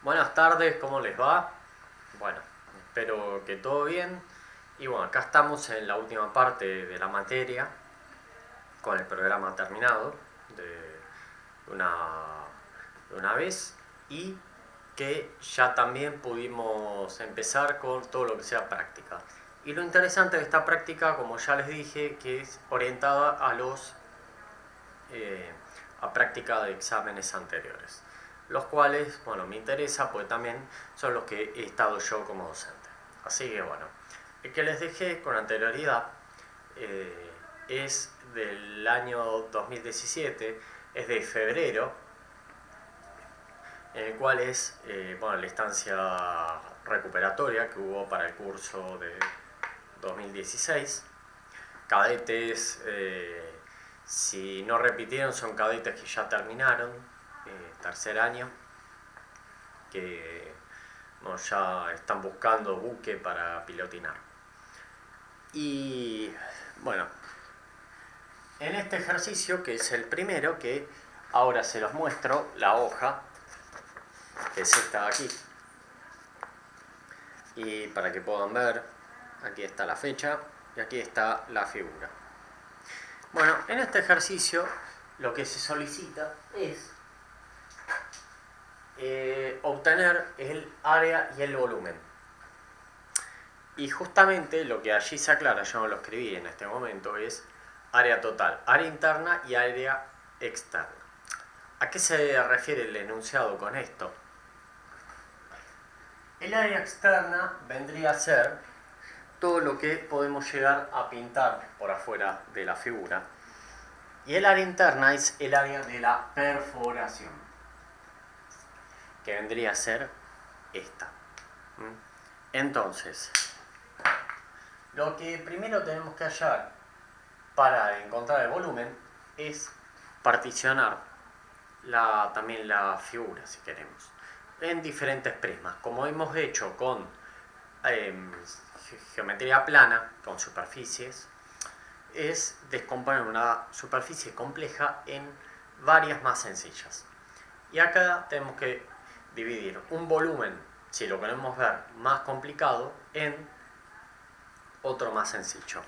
Buenas tardes, ¿cómo les va? Bueno, espero que todo bien. Y bueno, acá estamos en la última parte de la materia, con el programa terminado de una, de una vez y que ya también pudimos empezar con todo lo que sea práctica. Y lo interesante de esta práctica, como ya les dije, que es orientada eh, a práctica de exámenes anteriores, los cuales, bueno, me interesa porque también son los que he estado yo como docente. Así que bueno, el que les dejé con anterioridad es del año 2017, es de febrero, en el cual es bueno, la estancia recuperatoria que hubo para el curso de 2016. Cadetes, si no repitieron, son cadetes que ya terminaron, tercer año, que bueno, ya están buscando buque para pilotinar. Y bueno, en este ejercicio, que es el primero, que ahora se los muestro, la hoja, que es esta de aquí, y para que puedan ver, aquí está la fecha y aquí está la figura. Bueno, en este ejercicio lo que se solicita es obtener el área y el volumen. Y justamente lo que allí se aclara, yo no lo escribí en este momento, es área total, área interna y área externa. ¿A qué se refiere el enunciado con esto? El área externa vendría a ser todo lo que podemos llegar a pintar por afuera de la figura. Y el área interna es el área de la perforación, que vendría a ser esta. Entonces, lo que primero tenemos que hallar para encontrar el volumen es particionar también la figura, si queremos, en diferentes prismas, como hemos hecho con geometría plana, con superficies. Es descomponer una superficie compleja en varias más sencillas. Y acá tenemos que dividir un volumen, si lo queremos ver más complicado, en otro más sencillo.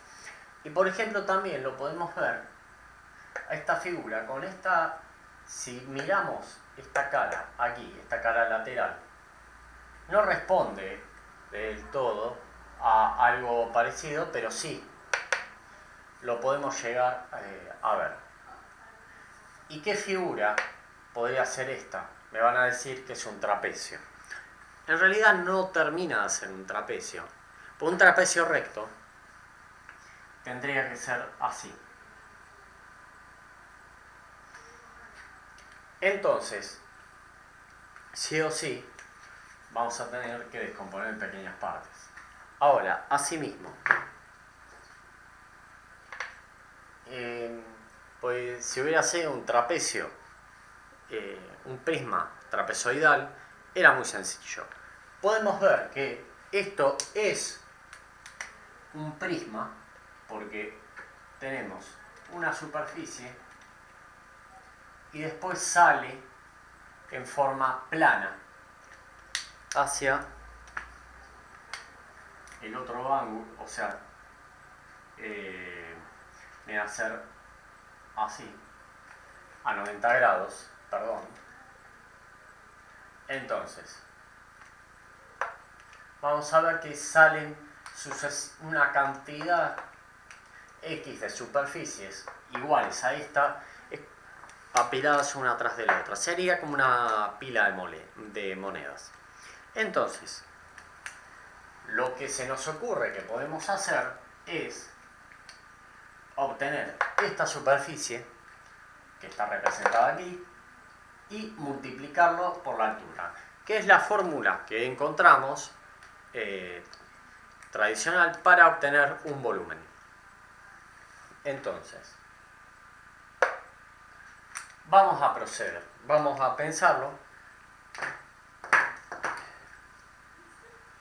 Y por ejemplo también lo podemos ver a esta figura con esta, si miramos esta cara aquí, esta cara lateral, no responde del todo a algo parecido, pero sí lo podemos llegar a ver. ¿Y qué figura podría ser esta? Me van a decir que es un trapecio. En realidad no termina de ser un trapecio. Por un trapecio recto tendría que ser así. Entonces, sí o sí, vamos a tener que descomponer en pequeñas partes. Ahora, asimismo, pues si hubiera sido un trapecio, un prisma trapezoidal, era muy sencillo. Podemos ver que esto es un prisma porque tenemos una superficie y después sale en forma plana hacia el otro ángulo, o sea, viene a ser así, a 90 grados, perdón. Entonces, vamos a ver que salen una cantidad X de superficies iguales a esta, apiladas una tras de la otra. Sería como una pila de monedas. Entonces, lo que se nos ocurre que podemos hacer es obtener esta superficie, que está representada aquí, y multiplicarlo por la altura, que es la fórmula que encontramos tradicional para obtener un volumen. Entonces, vamos a proceder, vamos a pensarlo,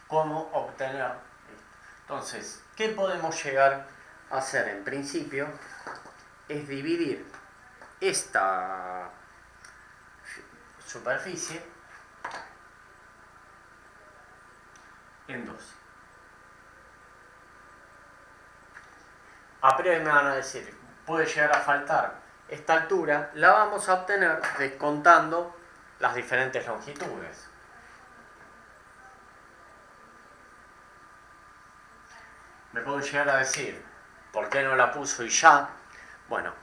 cómo obtener esto. Entonces, ¿qué podemos llegar a hacer en principio? Es dividir esta superficie en 2. A priori me van a decir, puede llegar a faltar esta altura, la vamos a obtener descontando las diferentes longitudes. Me pueden llegar a decir, ¿por qué no la puso y ya? Bueno,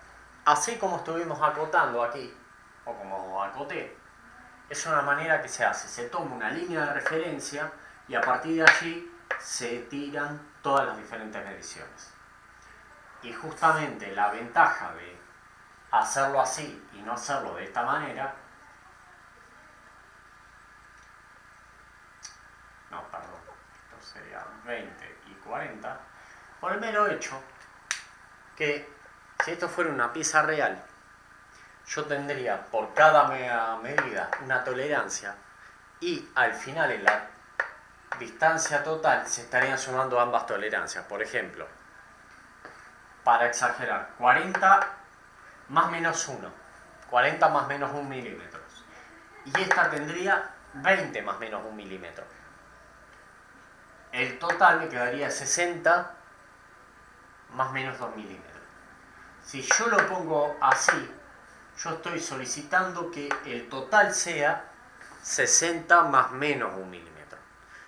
así como estuvimos acotando aquí, o como acoté, es una manera que se hace. Se toma una línea de referencia y a partir de allí se tiran todas las diferentes mediciones. Y justamente la ventaja de hacerlo así y no hacerlo de esta manera, no, perdón, esto sería 20 y 40, por el mero hecho que si esto fuera una pieza real, yo tendría por cada medida una tolerancia y al final en la distancia total se estarían sumando ambas tolerancias. Por ejemplo, para exagerar, 40 más menos 1, 40 más menos 1 milímetro. Y esta tendría 20 más menos 1 milímetro. El total me quedaría 60 más menos 2 milímetros. Si yo lo pongo así, yo estoy solicitando que el total sea 60 más menos 1 milímetro.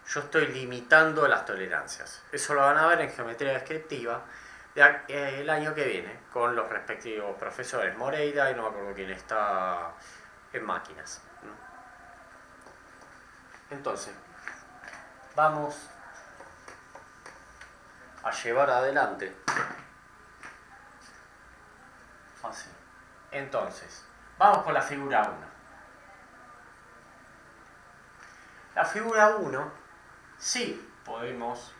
Yo estoy limitando las tolerancias. Eso lo van a ver en geometría descriptiva el año que viene con los respectivos profesores Moreira y no me acuerdo quién está en máquinas. Entonces, vamos a llevar adelante así. Entonces, vamos con la figura 1. La figura 1 sí podemos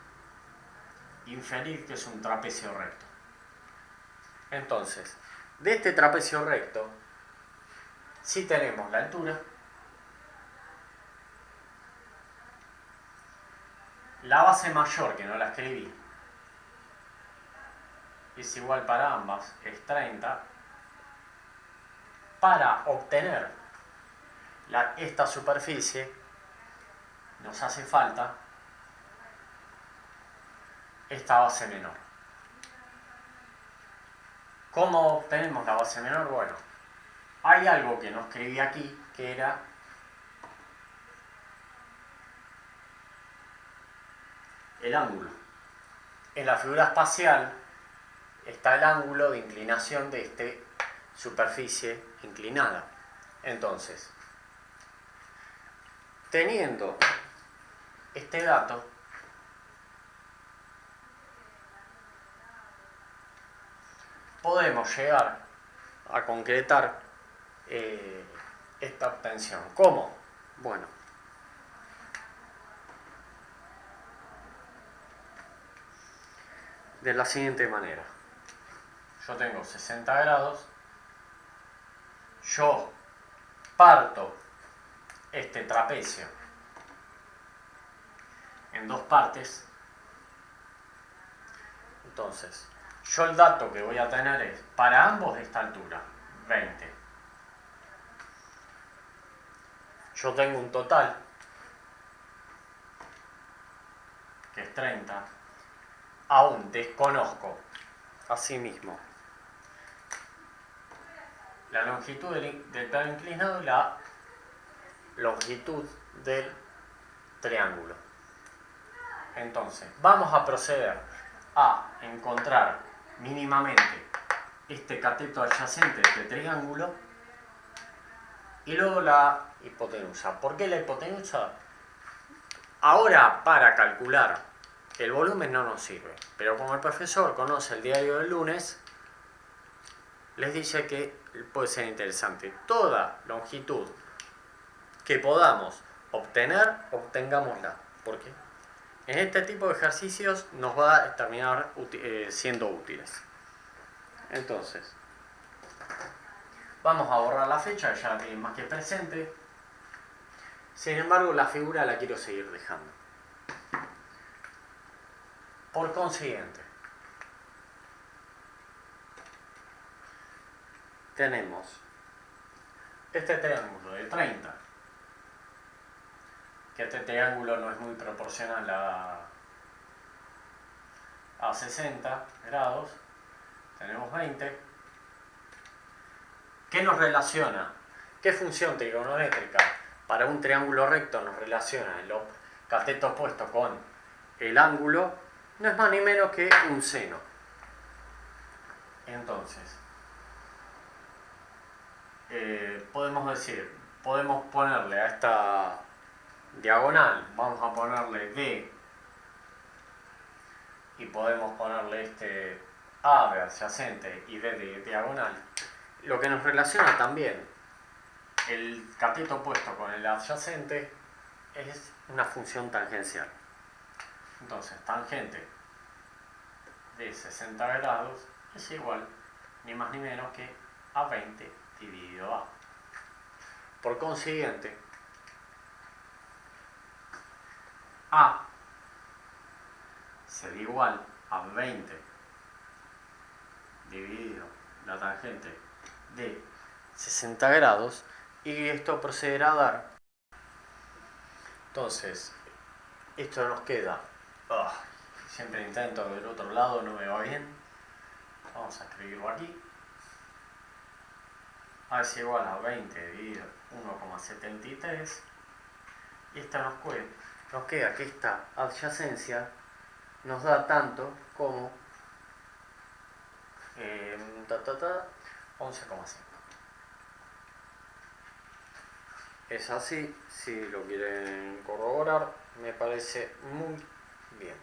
inferir que es un trapecio recto. Entonces, de este trapecio recto sí tenemos la altura, la base mayor, que no la escribí, es igual para ambas, es 30. Para obtener esta superficie nos hace falta esta base menor. ¿Cómo obtenemos la base menor? Bueno, hay algo que no escribí aquí, que era el ángulo. En la figura espacial está el ángulo de inclinación de esta superficie inclinada. Entonces, teniendo este dato, podemos llegar a concretar esta obtención. ¿Cómo? Bueno, de la siguiente manera. Yo tengo 60 grados, yo parto este trapecio en dos partes. Entonces, yo el dato que voy a tener es, para ambos de esta altura, 20. Yo tengo un total, que es 30. Aún desconozco, asimismo, la longitud del plano inclinado y la longitud del triángulo. Entonces, vamos a proceder a encontrar mínimamente este cateto adyacente de este triángulo y luego la hipotenusa. ¿Por qué la hipotenusa? Ahora, para calcular el volumen no nos sirve, pero como el profesor conoce el diario del lunes, les dice que puede ser interesante. Toda longitud que podamos obtener, obtengámosla. ¿Por qué? En este tipo de ejercicios nos va a terminar siendo útiles. Entonces, vamos a borrar la fecha, ya la tienen más que presente. Sin embargo, la figura la quiero seguir dejando. Por consiguiente, tenemos este triángulo de 30 que este triángulo no es muy proporcional a 60 grados, tenemos 20. ¿Qué nos relaciona? ¿Qué función trigonométrica para un triángulo recto nos relaciona el cateto opuesto con el ángulo? No es más ni menos que un seno. Entonces, podemos ponerle a esta diagonal, vamos a ponerle D, y podemos ponerle este A de adyacente y D de diagonal. Lo que nos relaciona también el cateto opuesto con el adyacente es una función tangencial. Entonces, tangente de 60 grados es igual ni más ni menos que a 20 dividido A. Por consiguiente, A será igual a 20 dividido la tangente de 60 grados, y esto procederá a dar. Entonces, esto nos queda. Siempre intento del otro lado, no me va bien. Vamos a escribirlo aquí. A es igual a 20 dividido 1,73. Y esta nos queda que esta adyacencia nos da tanto como 11,5. Es así, si lo quieren corroborar, me parece muy bien.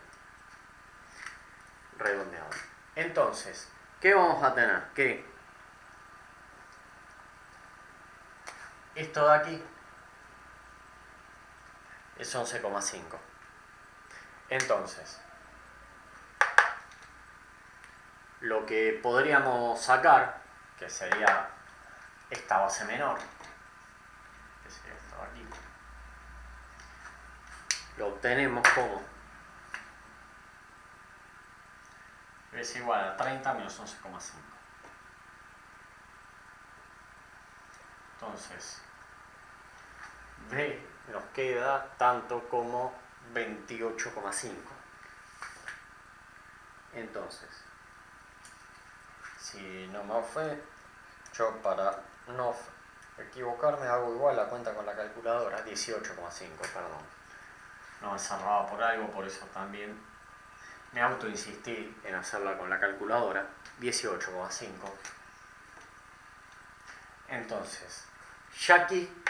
Redondeado. Entonces, ¿qué vamos a tener? Que esto de aquí es 11,5. Entonces, lo que podríamos sacar, que sería esta base menor, que sería esto de aquí, lo obtenemos como es igual a 30 menos 11,5. Entonces, B nos queda tanto como 28,5. Entonces, si no me fue, yo para no equivocarme hago igual la cuenta con la calculadora, 18,5, perdón. No me cerraba por algo, por eso también me autoinsistí en hacerla con la calculadora, 18,5. Entonces, ya aquí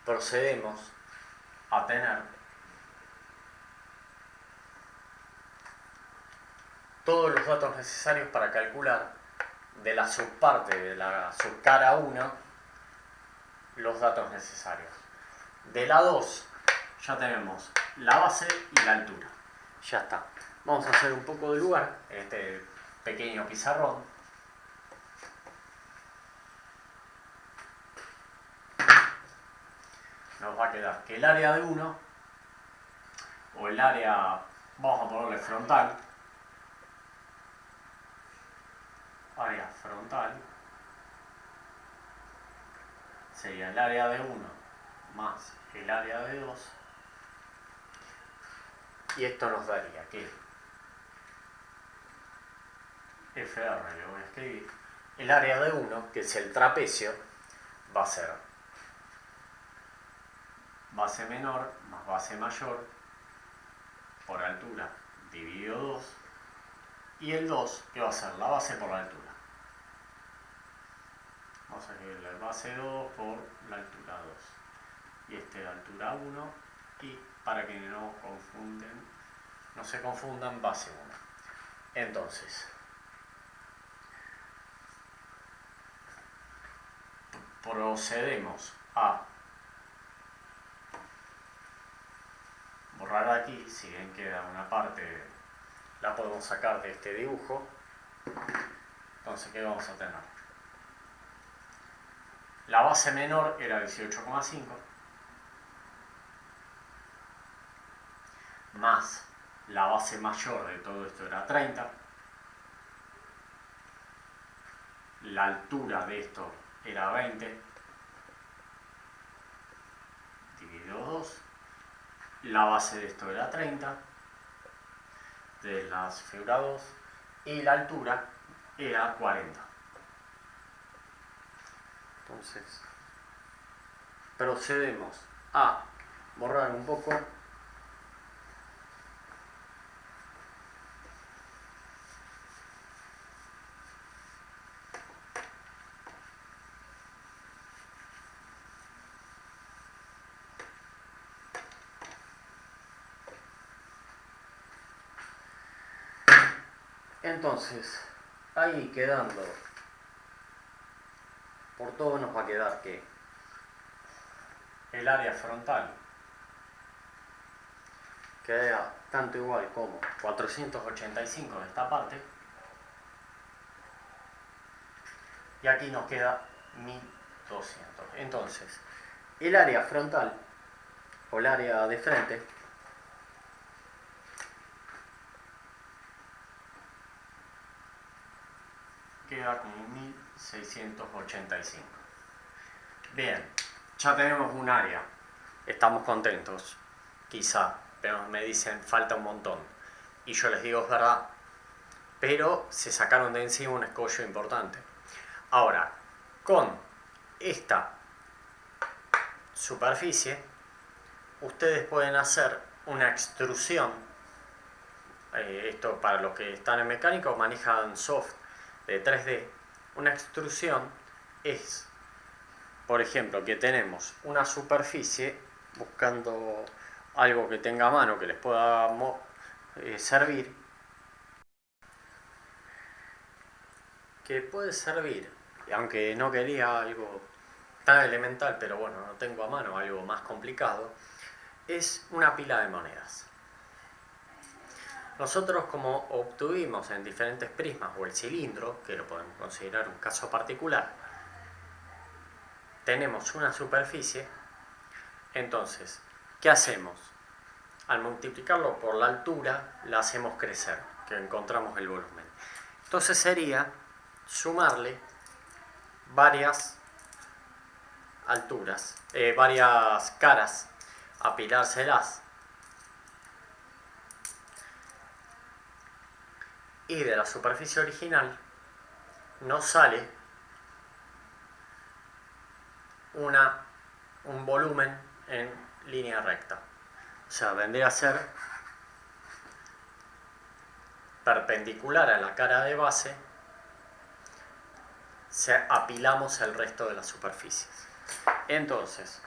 procedemos a tener todos los datos necesarios para calcular de la subparte, de la subcara 1, los datos necesarios. De la 2 ya tenemos la base y la altura. Ya está. Vamos a hacer un poco de lugar en este pequeño pizarrón. Nos va a quedar que el área de 1, o el área, vamos a ponerle frontal, área frontal, sería el área de 1 más el área de 2, y esto nos daría que FR, le voy a escribir, el área de 1, que es el trapecio, va a ser base menor más base mayor por altura dividido 2, y el 2, que va a ser la base por la altura. Vamos a escribir la base 2 por la altura 2. Y este la altura 1, y para que no se confundan, base 1. Entonces, procedemos a borrar aquí, si bien queda una parte, la podemos sacar de este dibujo. Entonces, ¿qué vamos a tener? La base menor era 18,5 más la base mayor de todo esto era 30. La altura de esto era 20 dividido 2, la base de esto era 30, de las figura 2, y la altura era 40. Entonces, procedemos a borrar un poco. Entonces, ahí quedando, por todo nos va a quedar que el área frontal queda tanto igual como 485 de esta parte, y aquí nos queda 1200. Entonces, el área frontal o el área de frente queda como 1685. Bien, ya tenemos un área. Estamos contentos, quizá, pero me dicen falta un montón. Y yo les digo es verdad, pero se sacaron de encima un escollo importante. Ahora, con esta superficie, ustedes pueden hacer una extrusión. Esto para los que están en mecánica o manejan soft de 3D. Una extrusión es, por ejemplo, que tenemos una superficie, buscando algo que tenga a mano que les pueda servir, que puede servir, aunque no quería algo tan elemental, pero bueno, no tengo a mano algo más complicado, es una pila de monedas. Nosotros, como obtuvimos en diferentes prismas o el cilindro, que lo podemos considerar un caso particular, tenemos una superficie. Entonces, ¿qué hacemos? Al multiplicarlo por la altura, la hacemos crecer, que encontramos el volumen. Entonces sería sumarle varias alturas, varias caras, apilárselas, y de la superficie original nos sale un volumen en línea recta. O sea, vendría a ser perpendicular a la cara de base, apilamos el resto de las superficies. Entonces,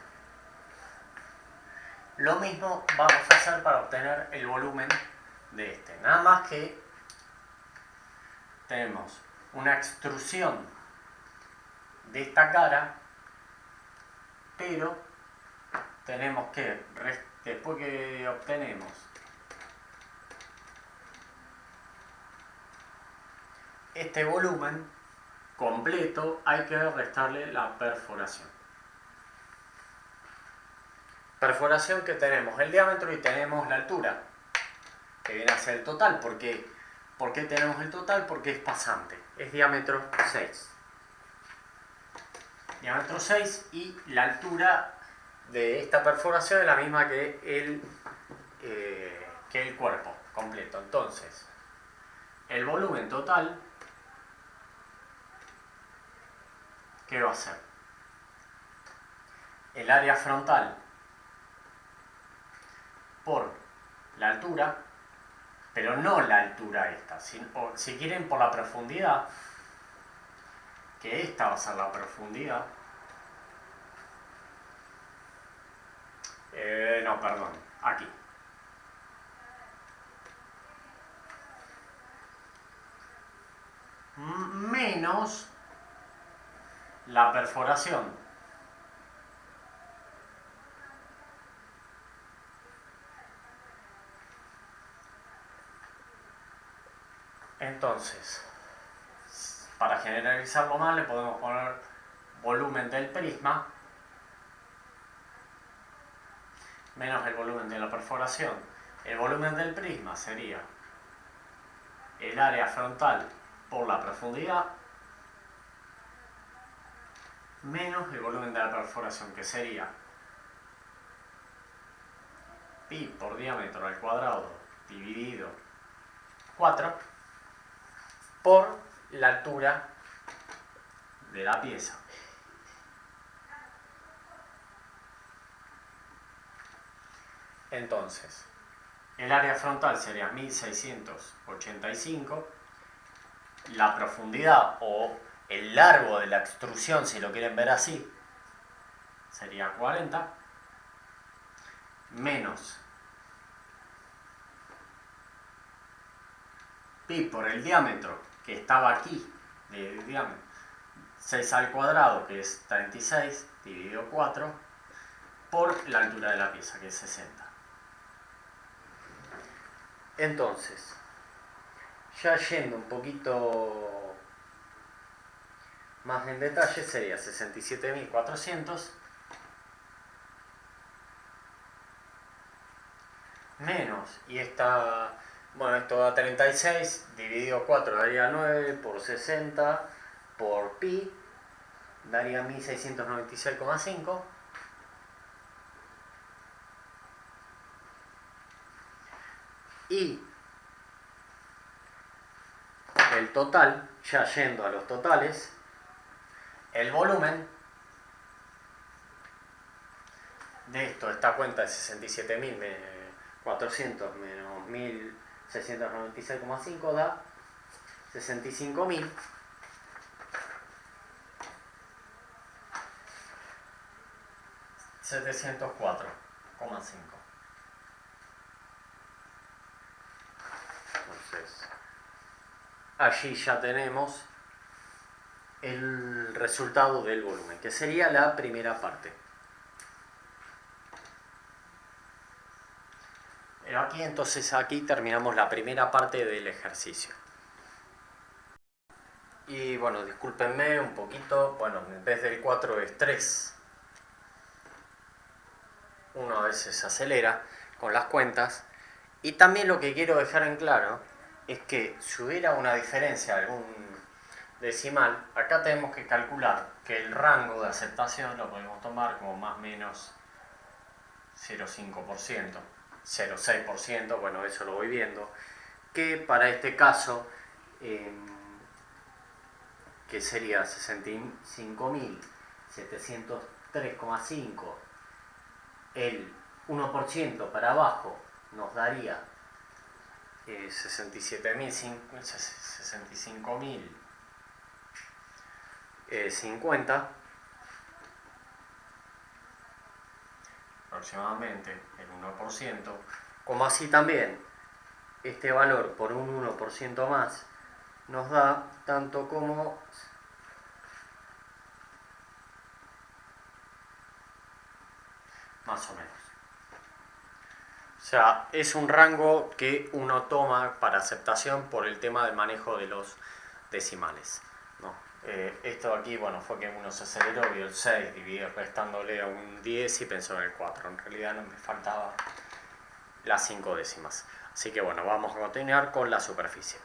lo mismo vamos a hacer para obtener el volumen de este. Nada más que tenemos una extrusión de esta cara, pero tenemos que, después que obtenemos este volumen completo, hay que restarle la perforación. Perforación que tenemos el diámetro y tenemos la altura, que viene a ser el total. ¿Por qué tenemos el total? Porque es pasante, es diámetro 6. Diámetro 6, y la altura de esta perforación es la misma que el cuerpo completo. Entonces, el volumen total, ¿qué va a ser? El área frontal por la altura, pero no la altura esta, si quieren por la profundidad, que esta va a ser la profundidad. No, perdón, aquí. Menos la perforación. Entonces, para generalizarlo más, le podemos poner volumen del prisma menos el volumen de la perforación. El volumen del prisma sería el área frontal por la profundidad menos el volumen de la perforación, que sería pi por diámetro al cuadrado dividido 4 por la altura de la pieza. Entonces, el área frontal sería 1685, la profundidad o el largo de la extrusión, si lo quieren ver así, sería 40, menos pi por el diámetro, que estaba aquí, de diámetro, 6 al cuadrado, que es 36, dividido 4, por la altura de la pieza, que es 60. Entonces, ya yendo un poquito más en detalle, sería 67.400 menos, y esta, bueno, esto da 36, dividido 4 daría 9, por 60, por pi, daría 1696,5. Y el total, ya yendo a los totales, el volumen de esto, esta cuenta de 67.400 menos 1696,5 da 65.704,5. Entonces, allí ya tenemos el resultado del volumen, que sería la primera parte. Pero aquí, entonces, aquí terminamos la primera parte del ejercicio. Y bueno, discúlpenme un poquito, bueno, en vez del 4 es 3. Uno a veces se acelera con las cuentas. Y también lo que quiero dejar en claro es que si hubiera una diferencia, algún decimal, acá tenemos que calcular que el rango de aceptación lo podemos tomar como más o menos 0,5%, 0,6%, bueno, eso lo voy viendo, que para este caso, que sería 65.703,5, el 1% para abajo nos daría 65.050 aproximadamente, el 1%, como así también este valor por un 1% más nos da tanto como más o menos. O sea, es un rango que uno toma para aceptación por el tema del manejo de los decimales, ¿no? Esto aquí, bueno, fue que uno se aceleró, vio el 6, dividido restándole a un 10 y pensó en el 4. En realidad no me faltaba las 5 décimas. Así que bueno, vamos a continuar con la superficie.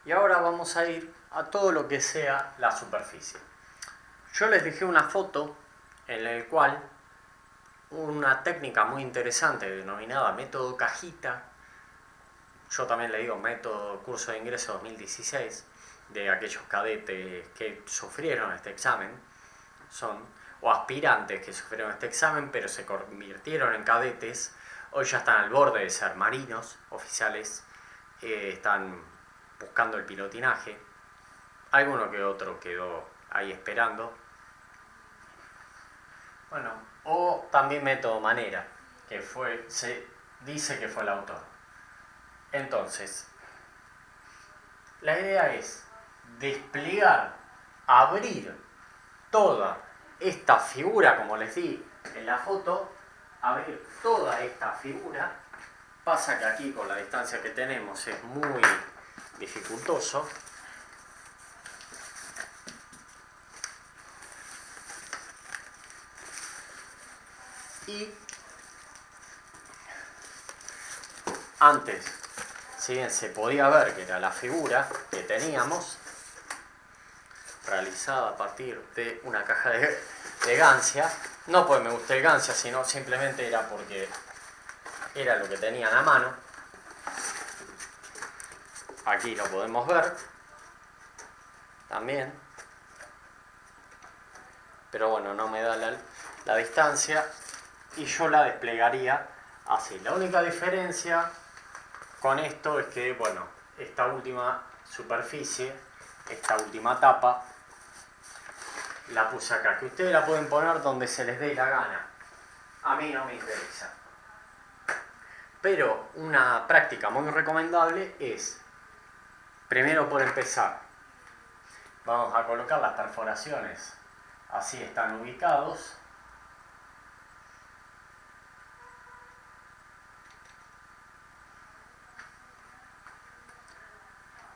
Y ahora vamos a ir a todo lo que sea la superficie. Yo les dejé una foto en la cual una técnica muy interesante denominada método cajita, yo también le digo método curso de ingreso 2016, de aquellos cadetes que sufrieron este examen, o aspirantes que sufrieron este examen pero se convirtieron en cadetes, hoy ya están al borde de ser marinos oficiales, están buscando el pilotinaje, alguno que otro quedó ahí esperando. Bueno, o también método Manera, que se dice que fue el autor. Entonces, la idea es desplegar, abrir toda esta figura, como les di en la foto, abrir toda esta figura. Pasa que aquí con la distancia que tenemos es muy dificultoso. Y antes, si bien se podía ver que era la figura que teníamos, realizada a partir de una caja de gancia. No porque me guste el gancia, sino simplemente era porque era lo que tenían a mano. Aquí lo podemos ver también, pero bueno, no me da la distancia y yo la desplegaría así. La única diferencia con esto es que, bueno, esta última superficie, esta última tapa, la puse acá, que ustedes la pueden poner donde se les dé la gana. A mí no me interesa. Pero una práctica muy recomendable es, primero por empezar, vamos a colocar las perforaciones, así están ubicados.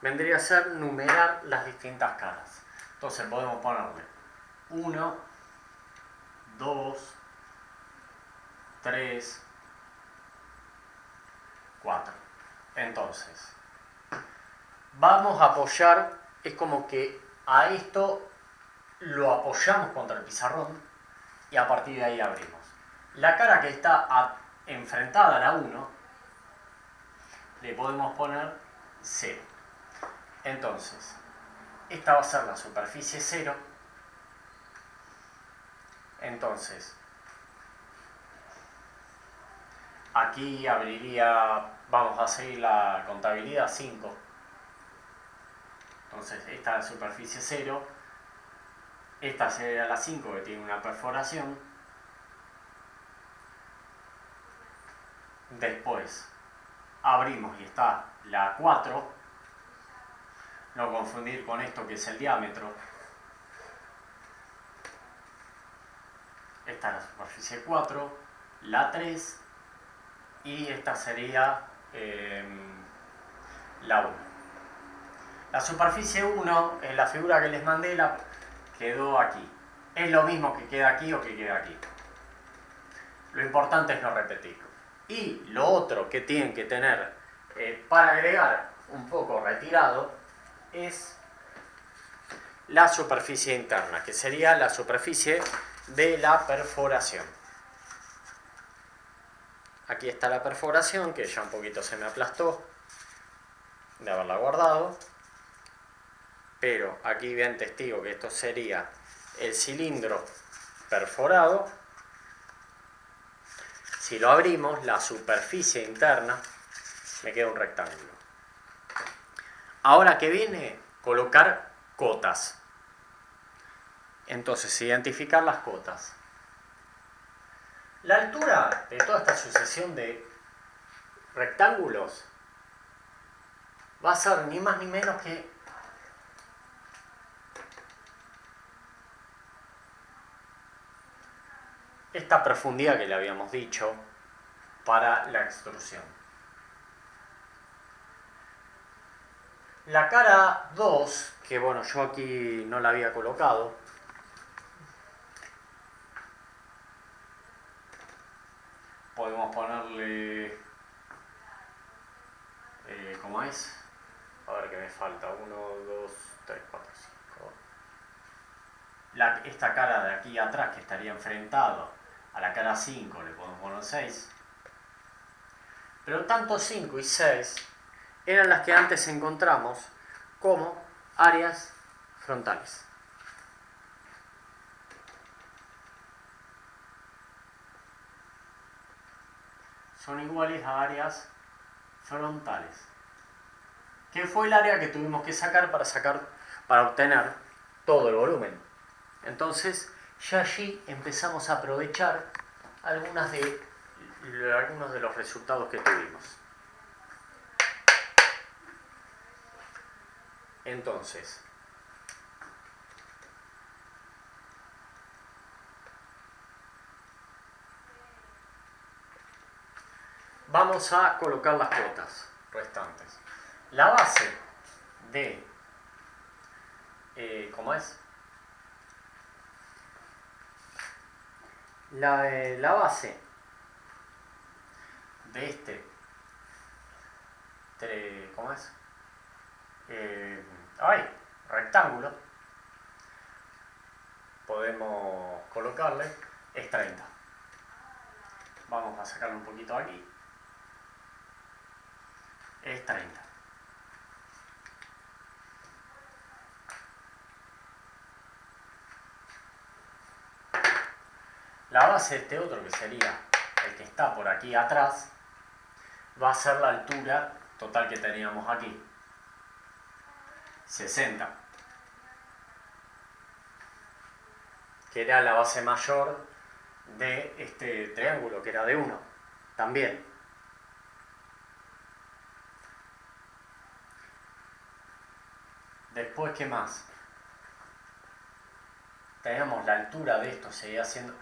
Vendría a ser numerar las distintas caras. Entonces podemos ponerle 1, 2, 3, 4. Entonces, vamos a apoyar, es como que a esto lo apoyamos contra el pizarrón y a partir de ahí abrimos. La cara que está enfrentada a la 1, le podemos poner 0. Entonces, esta va a ser la superficie 0. Entonces, aquí abriría, vamos a seguir la contabilidad, 5. Entonces, esta es la superficie 0. Esta sería la 5 que tiene una perforación. Después, abrimos y está la 4. No confundir con esto que es el diámetro. Esta es la superficie 4, la 3 y esta sería la 1. La superficie 1, en la figura que les mandé, quedó aquí. Es lo mismo que queda aquí o que queda aquí. Lo importante es no repetirlo. Y lo otro que tienen que tener para agregar un poco retirado es la superficie interna, que sería la superficie de la perforación. Aquí está la perforación, que ya un poquito se me aplastó de haberla guardado, pero aquí ven testigo que esto sería el cilindro perforado. Si lo abrimos, la superficie interna me queda un rectángulo. Ahora que viene, colocar cotas. Entonces, identificar las cotas. La altura de toda esta sucesión de rectángulos va a ser ni más ni menos que esta profundidad que le habíamos dicho para la extrusión. La cara 2, que bueno, yo aquí no la había colocado, podemos ponerle, ¿cómo es? A ver qué me falta, 1, 2, 3, 4, 5. Esta cara de aquí atrás que estaría enfrentado a la cara 5 le podemos poner 6. Pero tanto 5 y 6 eran las que antes encontramos como áreas frontales. Son iguales a áreas frontales. ¿Qué fue el área que tuvimos que sacar para obtener todo el volumen? Entonces, ya allí empezamos a aprovechar algunos de los resultados que tuvimos. Entonces, vamos a colocar las cotas restantes. La base de, ¿cómo es? La base de este, ¿cómo es? Rectángulo, podemos colocarle es 30. Vamos a sacarle un poquito aquí. Es 30. La base de este otro, que sería el que está por aquí atrás, va a ser la altura total que teníamos aquí. 60. Que era la base mayor de este triángulo, que era de 1. También. Después, ¿qué más? Tenemos la altura de esto, seguía siendo...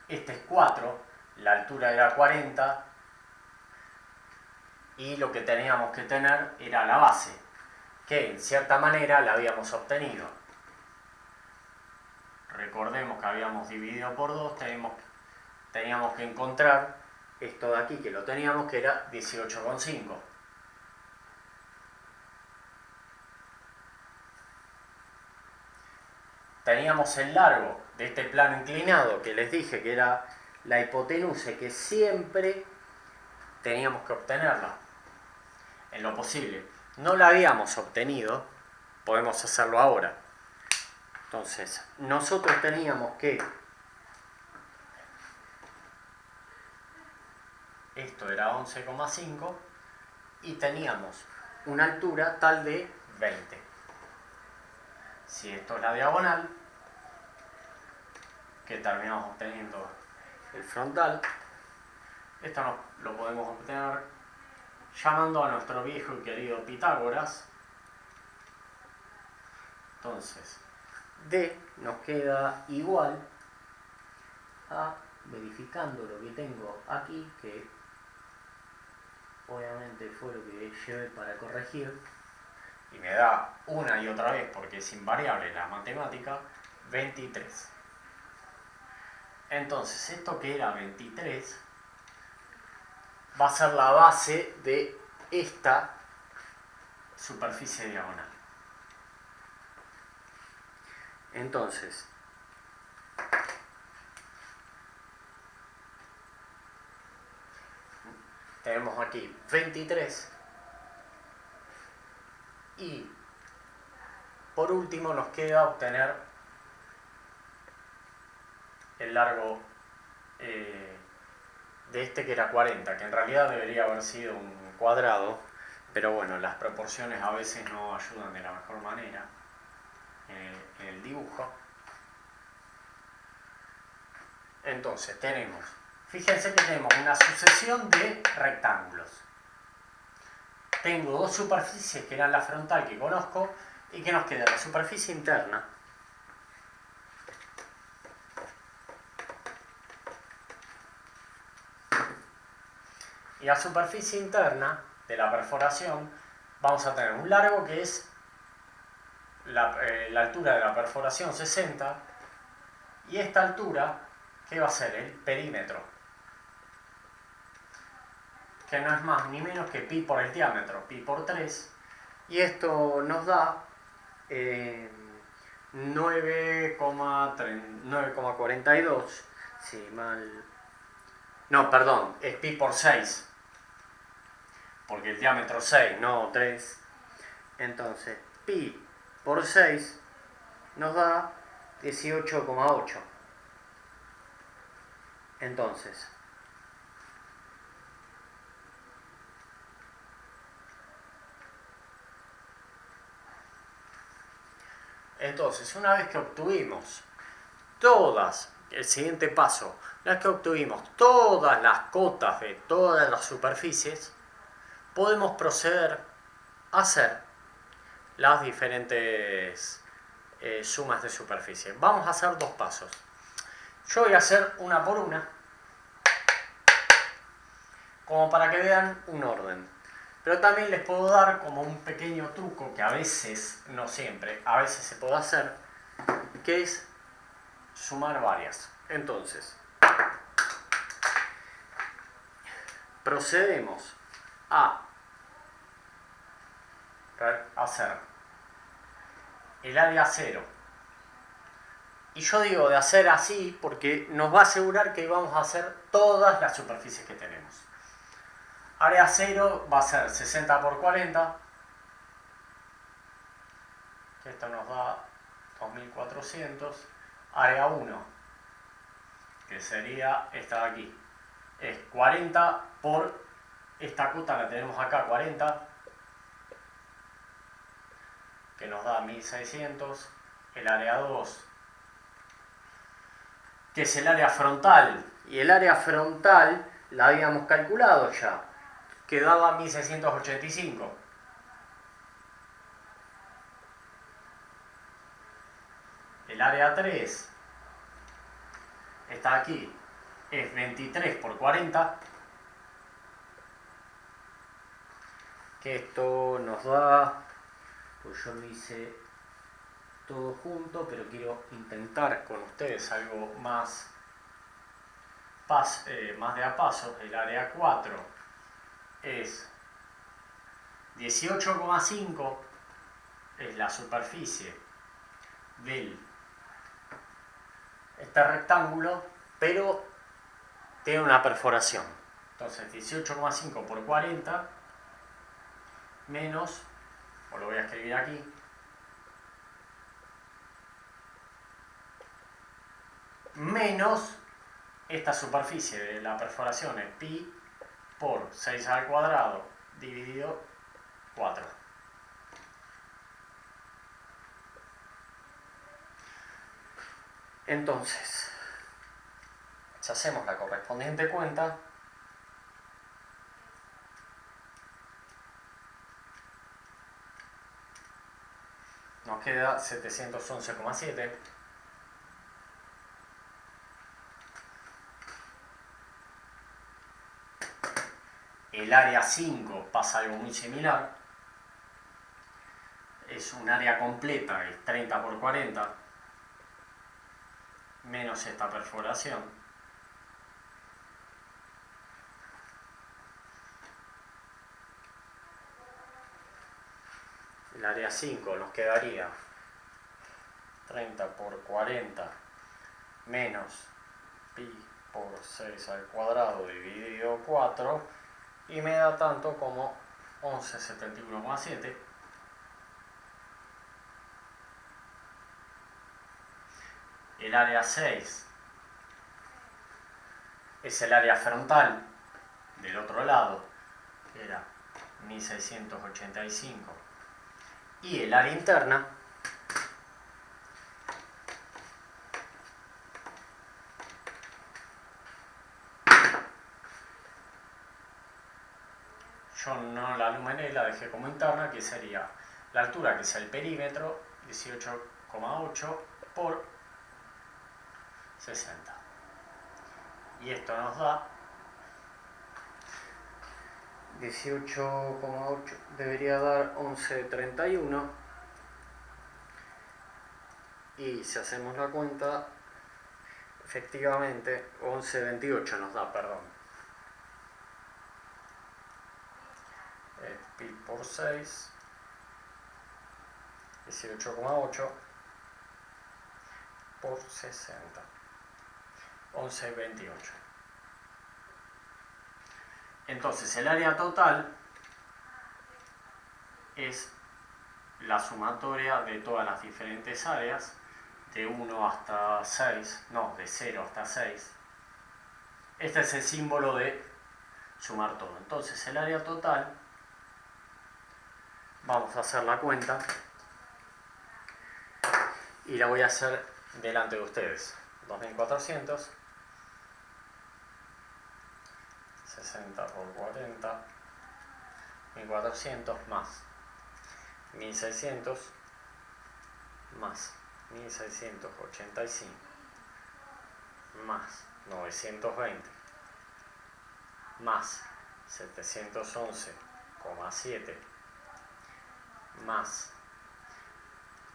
Este es 4, la altura era 40, y lo que teníamos que tener era la base, que en cierta manera la habíamos obtenido. Recordemos que habíamos dividido por 2, teníamos que encontrar esto de aquí, que lo teníamos, que era 18,5. Teníamos el largo de este plano inclinado, que les dije que era la hipotenusa, que siempre teníamos que obtenerla en lo posible. No la habíamos obtenido, podemos hacerlo ahora. Entonces, nosotros teníamos que... Esto era 11,5 y teníamos una altura tal de 20. Si esto es la diagonal, que terminamos obteniendo el frontal, esto lo podemos obtener llamando a nuestro viejo y querido Pitágoras. Entonces, D nos queda igual a, verificando lo que tengo aquí, que obviamente fue lo que llevé para corregir, y me da una y otra vez, porque es invariable la matemática, 23. Entonces, esto que era 23 va a ser la base de esta superficie diagonal. Entonces, tenemos aquí 23 y por último nos queda obtener el largo de este, que era 40, que en realidad debería haber sido un cuadrado, pero bueno, las proporciones a veces no ayudan de la mejor manera en el dibujo. Entonces tenemos, fíjense que tenemos una sucesión de rectángulos. Tengo dos superficies que eran la frontal, que conozco, y que nos queda la superficie interna, y la superficie interna de la perforación vamos a tener un largo que es la altura de la perforación 60, y esta altura que va a ser el perímetro, que no es más ni menos que pi por el diámetro, pi por 3, y esto nos da 9,42, si mal... No, perdón, es pi por 6, porque el diámetro es 6, no 3. Entonces, pi por 6 nos da 18,8. Entonces, una vez que obtuvimos el siguiente paso, una vez que obtuvimos todas las cotas de todas las superficies, podemos proceder a hacer las diferentes sumas de superficie. Vamos a hacer dos pasos. Yo voy a hacer una por una, como para que vean un orden. Pero también les puedo dar como un pequeño truco que a veces, no siempre, a veces se puede hacer, que es sumar varias. Entonces, procedemos a hacer el área 0 Y yo digo de hacer así porque nos va a asegurar que vamos a hacer todas las superficies que tenemos. Área 0 va a ser 60 por 40, que esto nos da 2400. Área 1, que sería esta de aquí, es 40 por esta cota la tenemos acá, 40, que nos da 1600. El área 2, que es el área frontal, y el área frontal la habíamos calculado ya, que daba 1685. El área 3 está aquí, es 23 por 40, que esto nos da, pues yo lo hice todo junto, pero quiero intentar con ustedes algo más de a paso. El área 4 es 18,5, es la superficie del este rectángulo, pero tiene una perforación. Entonces 18,5 por 40 menos, o lo voy a escribir aquí, menos esta superficie de la perforación es pi por 6 al cuadrado dividido 4. Entonces, si hacemos la correspondiente cuenta, nos queda 711,7. El área 5 pasa algo muy similar. Es un área completa, es 30 por 40, menos esta perforación. El área 5 nos quedaría 30 por 40 menos pi por 6 al cuadrado dividido 4, y me da tanto como 1171,7. El área 6 es el área frontal del otro lado, que era 1685, y el área interna yo no la numeré, la dejé como interna, que sería la altura, que es el perímetro, 18,8 por 60. Y esto nos da 18,8, debería dar 11,31. Y si hacemos la cuenta, efectivamente 11,28 nos da, perdón. Pi por 6, 18,8 por 60, 11,28. Entonces el área total es la sumatoria de todas las diferentes áreas, de 1 hasta 6, no, de 0 hasta 6. Este es el símbolo de sumar todo. Entonces el área total, vamos a hacer la cuenta y la voy a hacer delante de ustedes. 2400, 60 por 40, 1400 más 1600 más 1685 más 920 más 711,7 más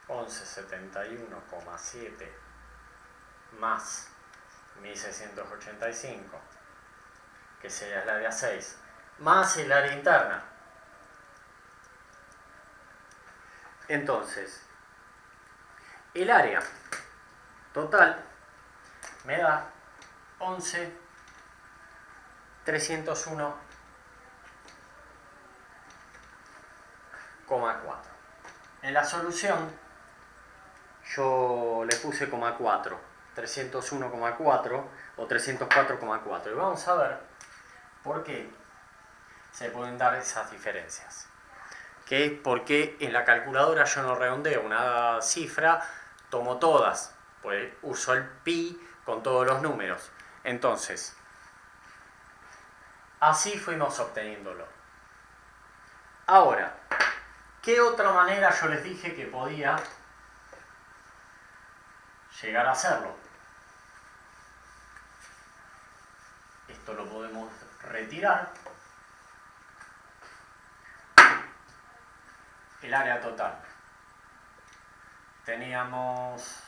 1171,7 más 1685, que sería el área 6, más el área interna. Entonces, el área total me da 11.301,4. En la solución yo le puse 4, 301,4 o 304,4. Y vamos a ver por qué se pueden dar esas diferencias. Que es porque en la calculadora yo no redondeo una cifra, tomo todas, pues uso el pi con todos los números. Entonces, así fuimos obteniéndolo. Ahora, ¿qué otra manera yo les dije que podía llegar a hacerlo? Esto lo podemos retirar. El área total. Teníamos,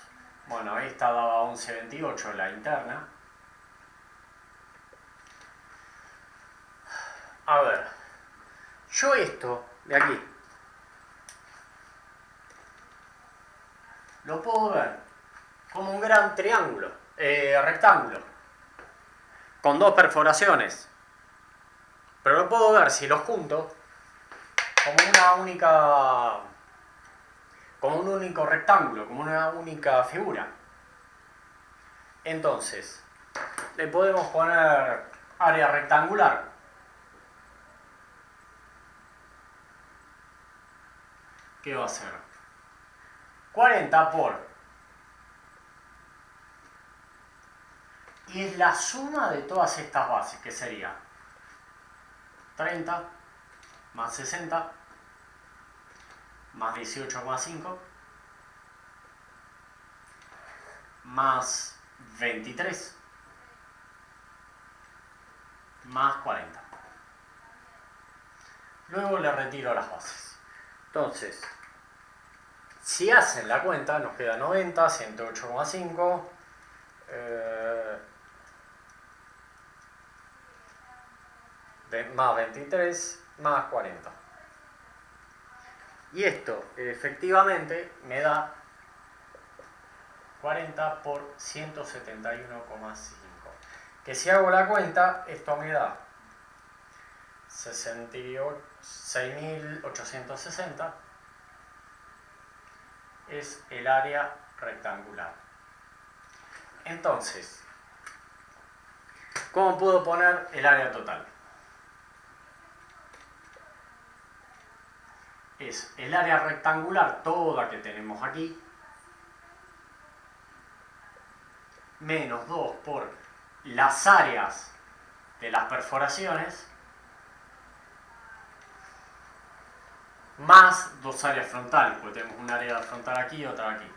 bueno, esta daba 11.28 la interna. A ver, yo esto de aquí lo puedo ver como un gran triángulo, rectángulo, con dos perforaciones. Pero lo puedo ver, si los junto, como un único rectángulo, como una única figura. Entonces, le podemos poner área rectangular. ¿Qué va a ser? 40 por... Y es la suma de todas estas bases, que sería 30 más 60 más 18,5 más 23 más 40. Luego le retiro las bases. Entonces, si hacen la cuenta, nos queda 90, 108,5, más 23, más 40. Y esto efectivamente me da 40 por 171,5. Que si hago la cuenta, esto me da 6.860. Es el área rectangular. Entonces, ¿cómo puedo poner el área total? Es el área rectangular toda que tenemos aquí, menos 2 por las áreas de las perforaciones, más dos áreas frontales, porque tenemos una área frontal aquí y otra aquí.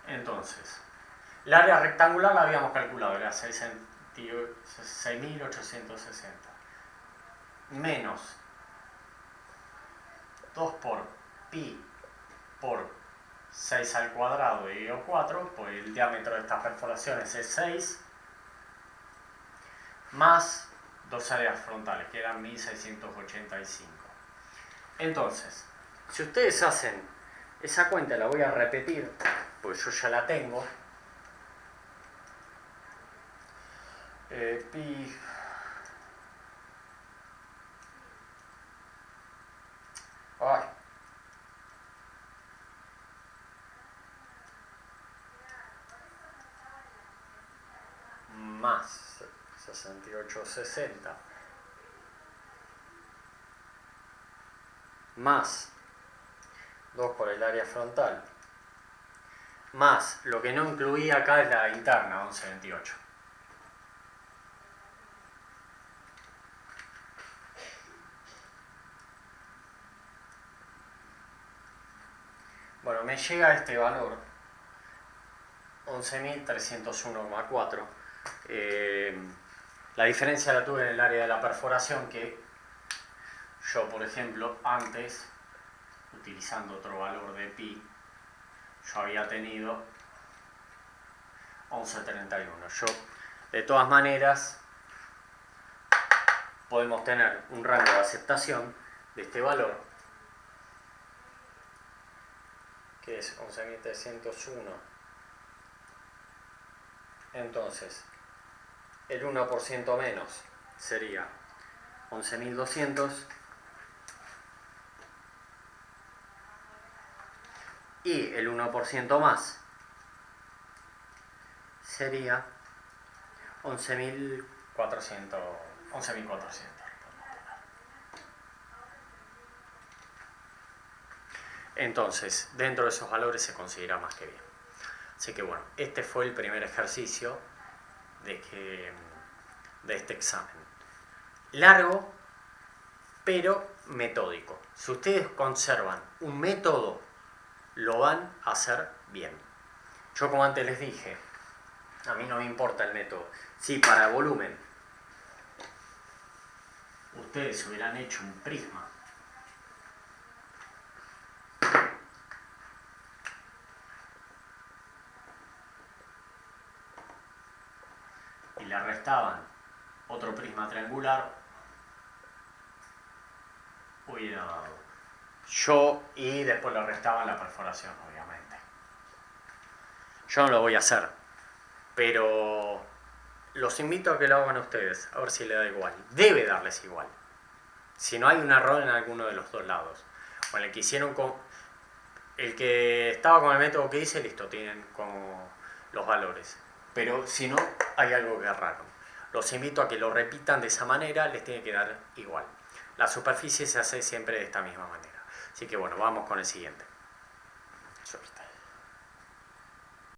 Entonces, el área rectangular la habíamos calculado, era 6.860 menos 2 por pi por 6 al cuadrado dividido 4, pues el diámetro de estas perforaciones es 6, más dos áreas frontales, que eran 1.685. Entonces, si ustedes hacen esa cuenta, la voy a repetir, pues yo ya la tengo. Pi más 68,60 más 2 por el área frontal más lo que no incluía acá es la interna, 11,28. Bueno, me llega este valor 11.301,4. La diferencia la tuve en el área de la perforación, que yo, por ejemplo, antes, utilizando otro valor de pi, yo había tenido 11,31. Yo, de todas maneras, podemos tener un rango de aceptación de este valor que es 11.301. Entonces, el 1% menos sería 11.200. Y el 1% más sería 11.400. Entonces, dentro de esos valores se considera más que bien. Así que bueno, este fue el primer ejercicio de este examen. Largo, pero metódico. Si ustedes conservan un método, lo van a hacer bien. Yo, como antes les dije, a mí no me importa el método. Si para volumen ustedes hubieran hecho un prisma y le restaban otro prisma triangular, hubiera dado y después le restaban la perforación, obviamente. Yo no lo voy a hacer, pero los invito a que lo hagan ustedes, a ver si les da igual. Debe darles igual. Si no hay un error en alguno de los dos lados, o en el que hicieron el que estaba con el método que hice, listo, tienen como los valores. Pero si no, hay algo que erraron. Los invito a que lo repitan de esa manera, les tiene que dar igual. La superficie se hace siempre de esta misma manera. Así que bueno, vamos con el siguiente. Suerte.